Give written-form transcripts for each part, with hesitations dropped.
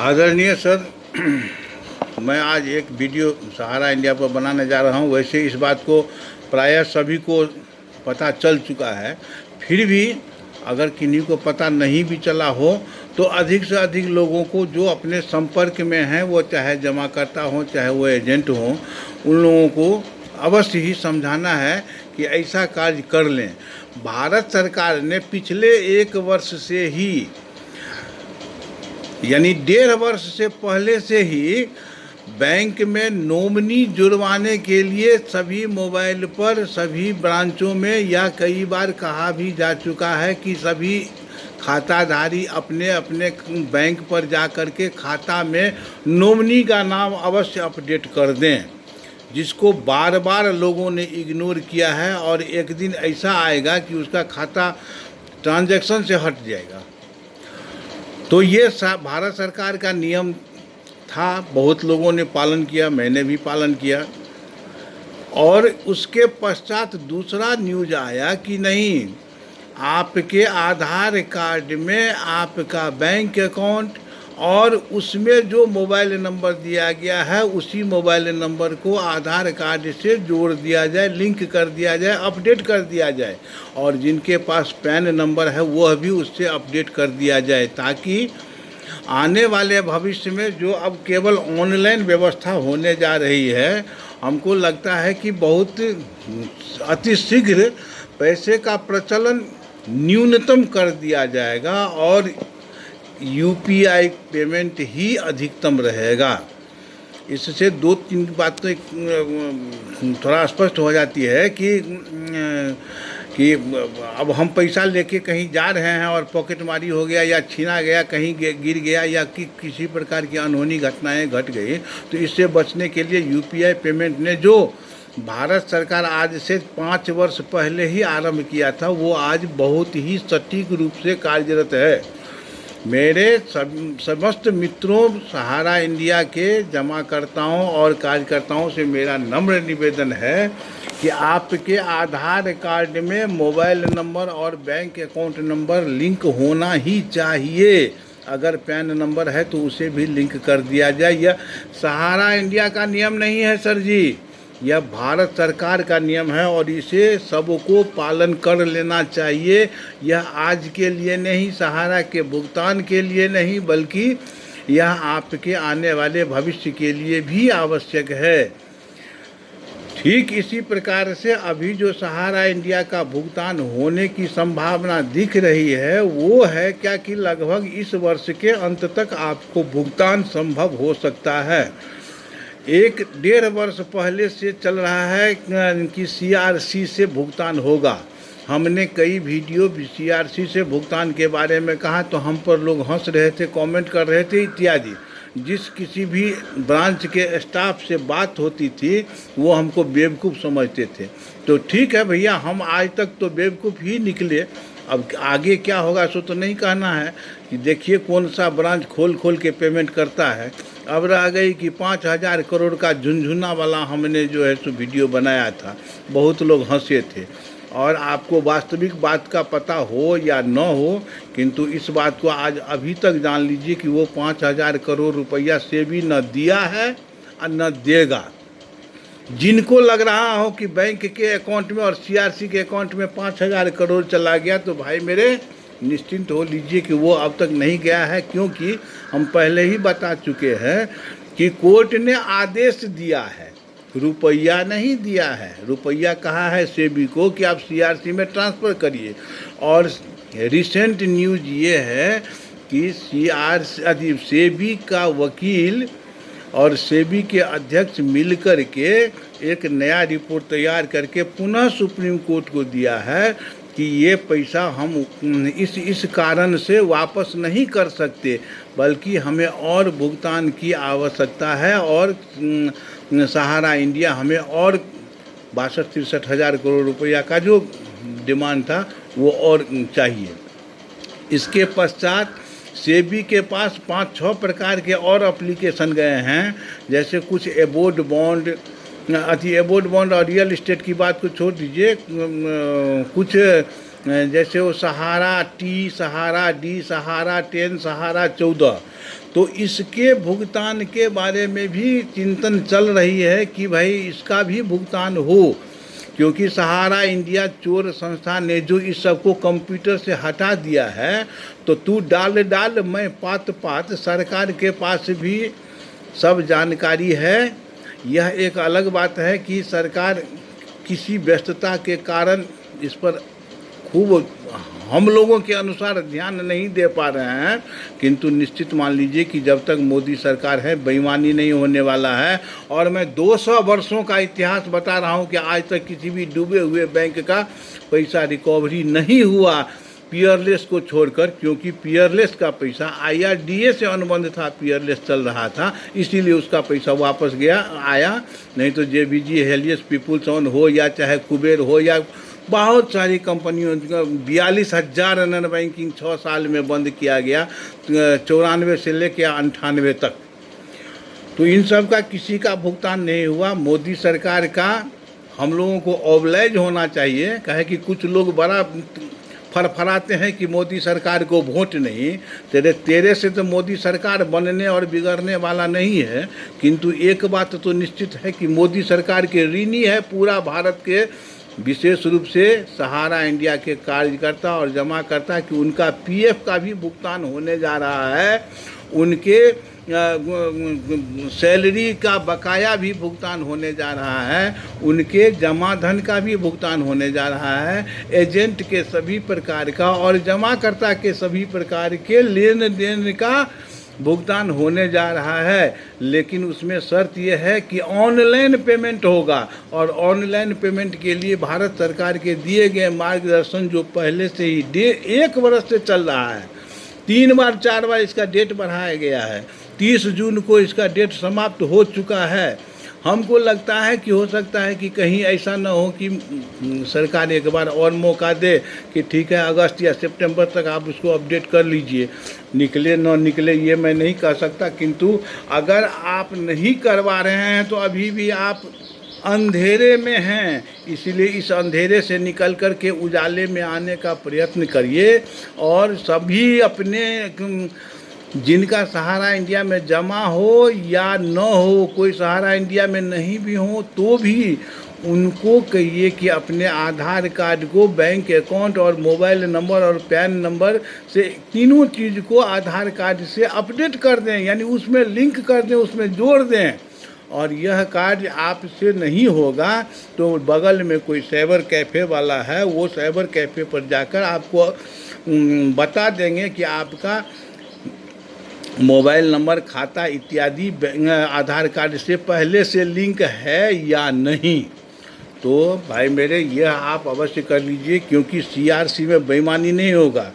आदरणीय सर, मैं आज एक वीडियो सहारा इंडिया पर बनाने जा रहा हूं। वैसे इस बात को प्रायः सभी को पता चल चुका है, फिर भी अगर किन्हीं को पता नहीं भी चला हो तो अधिक से अधिक लोगों को जो अपने संपर्क में हैं, वो चाहे जमाकर्ता हों चाहे वो एजेंट हों, उन लोगों को अवश्य ही समझाना है कि ऐसा कार्य कर लें। भारत सरकार ने पिछले 1 वर्ष से ही, यानी 1.5 वर्ष से पहले से ही बैंक में नॉमिनी जुड़वाने के लिए सभी मोबाइल पर, सभी ब्रांचों में, या कई बार कहा भी जा चुका है कि सभी खाताधारी अपने अपने बैंक पर जा कर के खाता में नॉमिनी का नाम अवश्य अपडेट कर दें, जिसको बार बार लोगों ने इग्नोर किया है। और एक दिन ऐसा आएगा कि उसका खाता ट्रांजैक्शन से हट जाएगा। तो ये भारत सरकार का नियम था, बहुत लोगों ने पालन किया, मैंने भी पालन किया। और उसके पश्चात दूसरा न्यूज आया कि नहीं, आपके आधार कार्ड में आपका बैंक अकाउंट और उसमें जो मोबाइल नंबर दिया गया है, उसी मोबाइल नंबर को आधार कार्ड से जोड़ दिया जाए, लिंक कर दिया जाए, अपडेट कर दिया जाए। और जिनके पास पैन नंबर है वह भी उससे अपडेट कर दिया जाए, ताकि आने वाले भविष्य में जो अब केवल ऑनलाइन व्यवस्था होने जा रही है, हमको लगता है कि बहुत अतिशीघ्र पैसे का प्रचलन न्यूनतम कर दिया जाएगा और यूपीआई पेमेंट ही अधिकतम रहेगा। इससे 2-3 बातें थोड़ा स्पष्ट हो जाती है कि अब हम पैसा लेके कहीं जा रहे हैं और पॉकेटमारी हो गया या छीना गया, कहीं गिर गया, या किसी प्रकार की अनहोनी घटनाएं घट गई, तो इससे बचने के लिए यूपीआई पेमेंट ने, जो भारत सरकार आज से 5 वर्ष पहले ही आरंभ किया था, वो आज बहुत ही सटीक रूप से कार्यरत है। मेरे समस्त मित्रों, सहारा इंडिया के जमाकर्ताओं और कार्यकर्ताओं से मेरा नम्र निवेदन है कि आपके आधार कार्ड में मोबाइल नंबर और बैंक अकाउंट नंबर लिंक होना ही चाहिए। अगर पैन नंबर है तो उसे भी लिंक कर दिया जाए। यह सहारा इंडिया का नियम नहीं है सर जी, यह भारत सरकार का नियम है और इसे सबको पालन कर लेना चाहिए। यह आज के लिए नहीं, सहारा के भुगतान के लिए नहीं, बल्कि यह आपके आने वाले भविष्य के लिए भी आवश्यक है। ठीक इसी प्रकार से अभी जो सहारा इंडिया का भुगतान होने की संभावना दिख रही है, वो है क्या कि लगभग इस वर्ष के अंत तक आपको भुगतान संभव हो सकता है। 1-1.5 वर्ष पहले से चल रहा है कि सीआरसी से भुगतान होगा। हमने कई वीडियो सीआरसी से भुगतान के बारे में कहा तो हम पर लोग हंस रहे थे, कमेंट कर रहे थे इत्यादि। जिस किसी भी ब्रांच के स्टाफ से बात होती थी वो हमको बेवकूफ़ समझते थे। तो ठीक है भैया, हम आज तक तो बेवकूफ़ ही निकले। अब आगे क्या होगा सो तो नहीं कहना है कि देखिए कौन सा ब्रांच खोल के पेमेंट करता है। अब रह गई कि 5,000 करोड़ का झुनझुना वाला हमने जो है सो वीडियो बनाया था, बहुत लोग हंसे थे। और आपको वास्तविक बात का पता हो या न हो, किंतु इस बात को आज अभी तक जान लीजिए कि वो 5,000 करोड़ रुपया से भी न दिया है और न देगा। जिनको लग रहा हो कि बैंक के अकाउंट में और सीआरसी के अकाउंट में 5,000 करोड़ चला गया, तो भाई मेरे निश्चिंत हो लीजिए कि वो अब तक नहीं गया है, क्योंकि हम पहले ही बता चुके हैं कि कोर्ट ने आदेश दिया है, रुपया नहीं दिया है। रुपया कहा है सेबी को कि आप सीआरसी में ट्रांसफ़र करिए। और रिसेंट न्यूज ये है कि सेबी का वकील और सेबी के अध्यक्ष मिलकर के एक नया रिपोर्ट तैयार करके पुनः सुप्रीम कोर्ट को दिया है कि ये पैसा हम इस कारण से वापस नहीं कर सकते, बल्कि हमें और भुगतान की आवश्यकता है। और सहारा इंडिया हमें और 62-63 हज़ार करोड़ रुपया का जो डिमांड था वो और चाहिए। इसके पश्चात सेबी के पास 5-6 प्रकार के और एप्लीकेशन गए हैं, जैसे कुछ एबोर्ड बॉन्ड, एबोर्ड बॉन्ड और रियल इस्टेट की बात को छोड़ दीजिए, कुछ जैसे वो सहारा टी, सहारा डी, सहारा 10, सहारा 14, तो इसके भुगतान के बारे में भी चिंतन चल रही है कि भाई इसका भी भुगतान हो, क्योंकि सहारा इंडिया चोर संस्था ने जो इस सबको कंप्यूटर से हटा दिया है, तो तू डाल डाल मैं पात पात, सरकार के पास भी सब जानकारी है। यह एक अलग बात है कि सरकार किसी व्यस्तता के कारण इस पर खूब हम लोगों के अनुसार ध्यान नहीं दे पा रहे हैं, किंतु निश्चित मान लीजिए कि जब तक मोदी सरकार है बेईमानी नहीं होने वाला है। और मैं 200 वर्षों का इतिहास बता रहा हूं कि आज तक किसी भी डूबे हुए बैंक का पैसा रिकवरी नहीं हुआ, पीयरलेस को छोड़कर, क्योंकि पीयरलेस का पैसा IRDA से अनुबंध था, पीयरलेस चल रहा था, इसीलिए उसका पैसा वापस आया। नहीं तो JBG हेलियस पीपुल्स ऑन हो या चाहे कुबेर हो या बहुत सारी कंपनियों, 42,000 नन बैंकिंग 6 साल में बंद किया गया, 94 से लेकर 98 तक। तो इन सब का किसी का भुगतान नहीं हुआ। मोदी सरकार का हम लोगों को ऑबलाइज होना चाहिए, कहे कि कुछ लोग बड़ा फरफराते हैं कि मोदी सरकार को वोट नहीं, तेरे से तो मोदी सरकार बनने और बिगड़ने वाला नहीं है। किंतु एक बात तो निश्चित है कि मोदी सरकार के ऋणी है पूरा भारत के, विशेष रूप से सहारा इंडिया के कार्यकर्ता और जमाकर्ता, कि उनका PF का भी भुगतान होने जा रहा है, उनके सैलरी का बकाया भी भुगतान होने जा रहा है, उनके जमा धन का भी भुगतान होने जा रहा है, एजेंट के सभी प्रकार का और जमाकर्ता के सभी प्रकार के लेन देन का भुगतान होने जा रहा है। लेकिन उसमें शर्त यह है कि ऑनलाइन पेमेंट होगा, और ऑनलाइन पेमेंट के लिए भारत सरकार के दिए गए मार्गदर्शन जो पहले से ही 1 वर्ष से चल रहा है, 3 बार 4 बार इसका डेट बढ़ाया गया है, 30 जून को इसका डेट समाप्त हो चुका है। हमको लगता है कि हो सकता है कि कहीं ऐसा न हो कि सरकार एक बार और मौका दे कि ठीक है अगस्त या सितंबर तक आप उसको अपडेट कर लीजिए, निकले न निकले ये मैं नहीं कह सकता, किंतु अगर आप नहीं करवा रहे हैं तो अभी भी आप अंधेरे में हैं, इसलिए इस अंधेरे से निकल कर के उजाले में आने का प्रयत्न करिए। और सभी अपने जिनका सहारा इंडिया में जमा हो या न हो, कोई सहारा इंडिया में नहीं भी हो तो भी उनको कहिए कि अपने आधार कार्ड को बैंक अकाउंट और मोबाइल नंबर और पैन नंबर से तीनों चीज़ को आधार कार्ड से अपडेट कर दें, यानी उसमें लिंक कर दें, उसमें जोड़ दें। और यह कार्य आपसे नहीं होगा तो बगल में कोई साइबर कैफ़े वाला है, वो साइबर कैफ़े पर जाकर आपको बता देंगे कि आपका मोबाइल नंबर, खाता इत्यादि आधार कार्ड से पहले से लिंक है या नहीं। तो भाई मेरे, यह आप अवश्य कर लीजिए, क्योंकि CRC में बेईमानी नहीं होगा।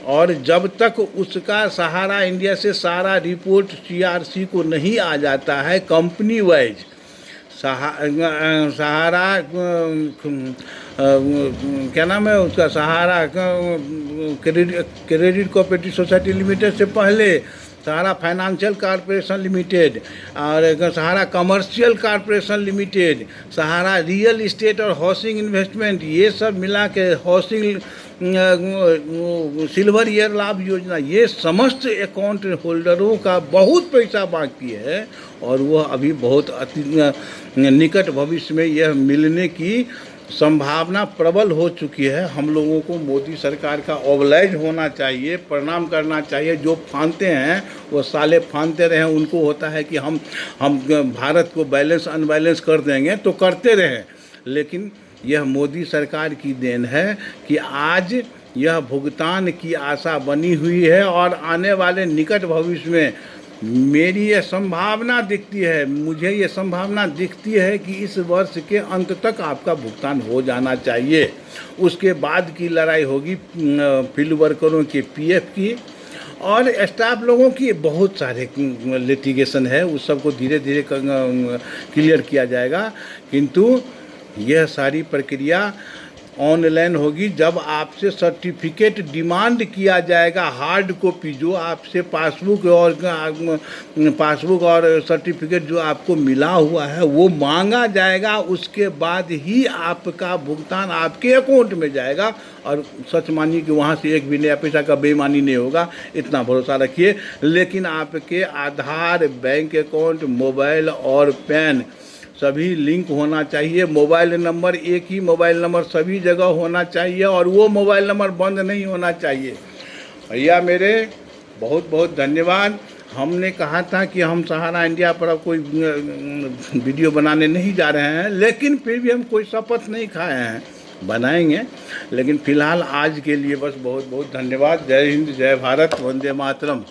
और जब तक उसका सहारा इंडिया से सारा रिपोर्ट CRC को नहीं आ जाता है कंपनी वाइज, सहारा क्या नाम है उसका, सहारा क्रेडिट कोऑपरेटिव सोसाइटी लिमिटेड से पहले सहारा फाइनेंशियल कॉर्पोरेशन लिमिटेड और सहारा कमर्शियल कॉर्पोरेशन लिमिटेड, सहारा रियल इस्टेट और हाउसिंग इन्वेस्टमेंट, ये सब मिला के हाउसिंग सिल्वर ईयर लाभ योजना, ये समस्त अकाउंट होल्डरों का बहुत पैसा बाकी है और वह अभी बहुत अति निकट भविष्य में यह मिलने की संभावना प्रबल हो चुकी है। हम लोगों को मोदी सरकार का ऑबलाइज होना चाहिए, प्रणाम करना चाहिए। जो फानते हैं वो साले फानते रहें, उनको होता है कि हम भारत को बैलेंस अनबैलेंस कर देंगे, तो करते रहें। लेकिन यह मोदी सरकार की देन है कि आज यह भुगतान की आशा बनी हुई है और आने वाले निकट भविष्य में मेरी ये संभावना दिखती है, मुझे ये संभावना दिखती है कि इस वर्ष के अंत तक आपका भुगतान हो जाना चाहिए। उसके बाद की लड़ाई होगी फील्ड वर्करों के PF की और स्टाफ लोगों की। बहुत सारे लिटिगेशन है, उस सबको धीरे धीरे क्लियर किया जाएगा, किंतु यह सारी प्रक्रिया ऑनलाइन होगी जब आपसे सर्टिफिकेट डिमांड किया जाएगा। हार्ड कॉपी जो आपसे पासबुक और सर्टिफिकेट जो आपको मिला हुआ है वो मांगा जाएगा, उसके बाद ही आपका भुगतान आपके अकाउंट में जाएगा। और सच मानिए कि वहाँ से एक भी नया पैसा का बेईमानी नहीं होगा, इतना भरोसा रखिए। लेकिन आपके आधार, बैंक अकाउंट, मोबाइल और पैन सभी लिंक होना चाहिए। मोबाइल नंबर, एक ही मोबाइल नंबर सभी जगह होना चाहिए और वो मोबाइल नंबर बंद नहीं होना चाहिए। भैया मेरे बहुत बहुत धन्यवाद। हमने कहा था कि हम सहारा इंडिया पर अब कोई वीडियो बनाने नहीं जा रहे हैं, लेकिन फिर भी हम कोई शपथ नहीं खाए हैं, बनाएंगे। लेकिन फ़िलहाल आज के लिए बस बहुत बहुत धन्यवाद। जय हिंद, जय भारत, वंदे मातरम।